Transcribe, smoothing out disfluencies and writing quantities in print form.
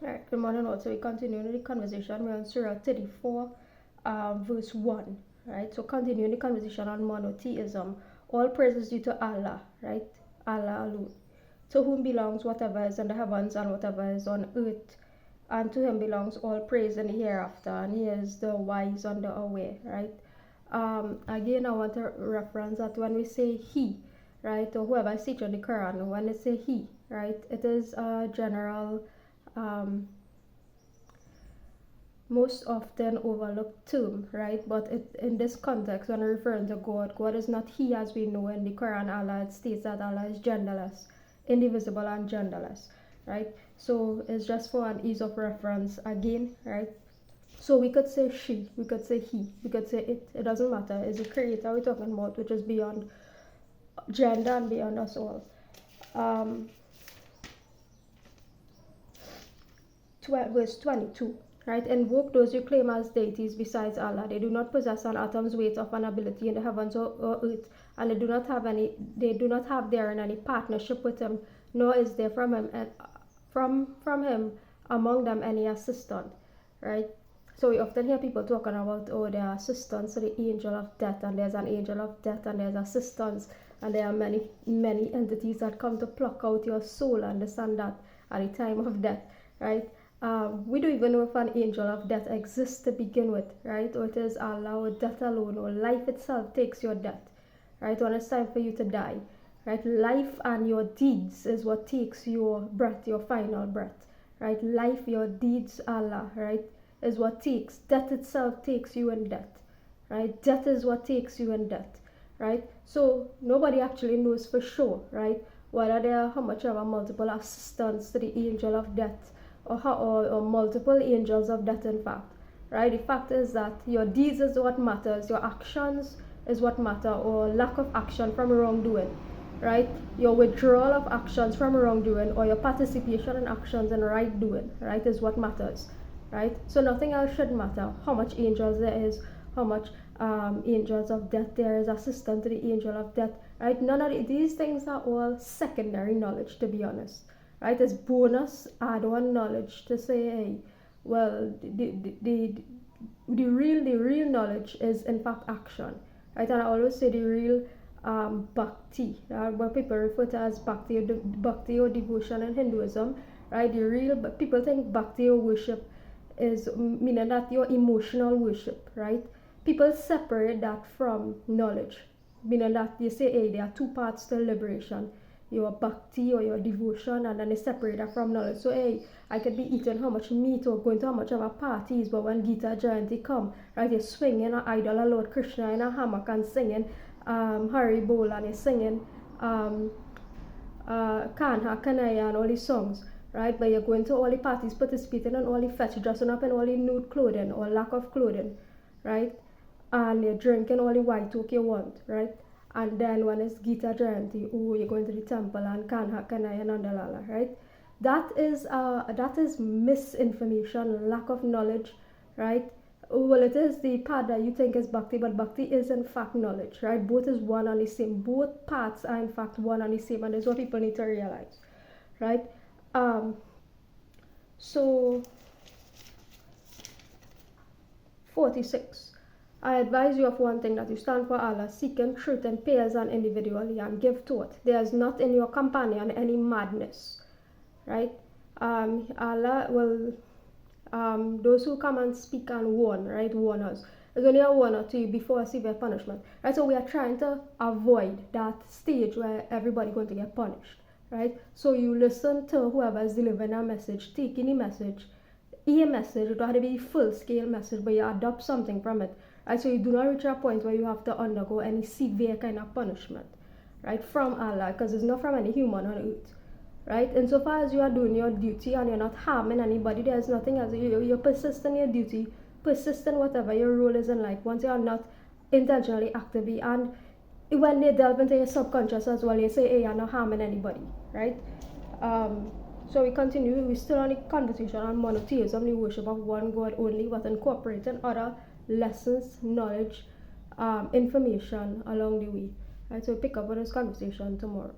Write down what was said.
Right, good morning. Also, we continue the conversation. We're on Surah 34, verse 1. Right, so continuing the conversation on monotheism. All praises due to Allah, right? Allah alone. To whom belongs whatever is in the heavens and whatever is on earth, and to him belongs all praise in the hereafter, and he is the wise and the aware, right? Again, I want to reference that when we say he, right, or whoever is teaching the Quran, when they say he, right, it is a general, um, most often overlooked term, right? But in this context, when referring to God, God is not He as we know in the Quran. Allah it states that Allah is genderless, indivisible, and genderless, right? So it's just for an ease of reference again, right? So we could say she, we could say he, we could say it. It doesn't matter. It's a creator we're talking about, which is beyond gender and beyond us all. Um, Verse 22, right? Invoke those you claim as deities besides Allah. They do not possess an atom's weight of an ability in the heavens or earth, and they do not have therein any partnership with him, nor is there from him and from him among them any assistant, right? So we often hear people talking about, oh, there are assistants to the angel of death, and there's an angel of death, and there's assistants, and there are many entities that come to pluck out your soul and this and that at the time of death, right? We don't even know if an angel of death exists to begin with, right? Or it is Allah or death alone, or life itself takes your death, right? When it's time for you to die, right? Life and your deeds is what takes your breath, your final breath, right? Life, your deeds, Allah, right, is what takes. Death itself takes you in death, right? Death is what takes you in death, right? So nobody actually knows for sure, right, whether there are how much of a multiple assistants to the angel of death, or multiple angels of death, in fact, right? The fact is that your deeds is what matters, your actions is what matter, or lack of action from wrongdoing, right? Your withdrawal of actions from wrongdoing, or your participation in actions and right doing, right, is what matters, right? So nothing else should matter. How much angels there is, how much angels of death there is, assistant to the angel of death, right? None of these things are all secondary knowledge, to be honest, right? It's bonus add-on knowledge to say, hey, well, the real knowledge is in fact action, right? And I always say the real bhakti, what people refer to as bhakti or devotion in Hinduism, right? The real, people think bhakti or worship is meaning that your emotional worship, right? People separate that from knowledge, meaning that you say, hey, there are two parts to liberation, your bhakti or your devotion, and then they separate that from knowledge. So, hey, I could be eating how much meat or going to how much of a parties, but when Gita Jayanti come, right, you're swinging an idol of Lord Krishna in a hammock and singing Hari Bol, and you're singing Kanha, Kanaya, and all these songs, right? But you're going to all the parties, participating in all the fetch, dressing up in all the nude clothing or lack of clothing, right? And you're drinking all the white oak you want, right? And then when it's Gita Jayanti, oh, you're going to the temple and Kanha, Kanaya, and Andalala, right? That is misinformation, lack of knowledge, right? Well, it is the part that you think is bhakti, but bhakti is in fact knowledge, right? Both is one and the same. Both parts are in fact one and the same, and that's what people need to realize, right? Um, so 46. I advise you of one thing, that you stand for Allah, seeking truth and pay as an individually, and give to it. There is not in your companion any madness, right? Allah will, those who come and speak and warn, right, warn us. There's only a warner to you before a severe punishment, right? So we are trying to avoid that stage where everybody going to get punished, right? So you listen to whoever is delivering a message, taking the message, a message, it don't have to be a full-scale message, but you adopt something from it, right? So you do not reach a point where you have to undergo any severe kind of punishment, right, from Allah, because it's not from any human on earth, right? Insofar as you are doing your duty and you're not harming anybody, there's nothing else. You persist in your duty, persist in whatever your role is in life, once you are not intentionally, actively, and when they delve into your subconscious as well, you say, hey, you're not harming anybody, right? So we continue. We're still on the conversation on monotheism, the worship of one God only, but incorporating other lessons, knowledge, information along the way. Right, so we pick up on this conversation tomorrow.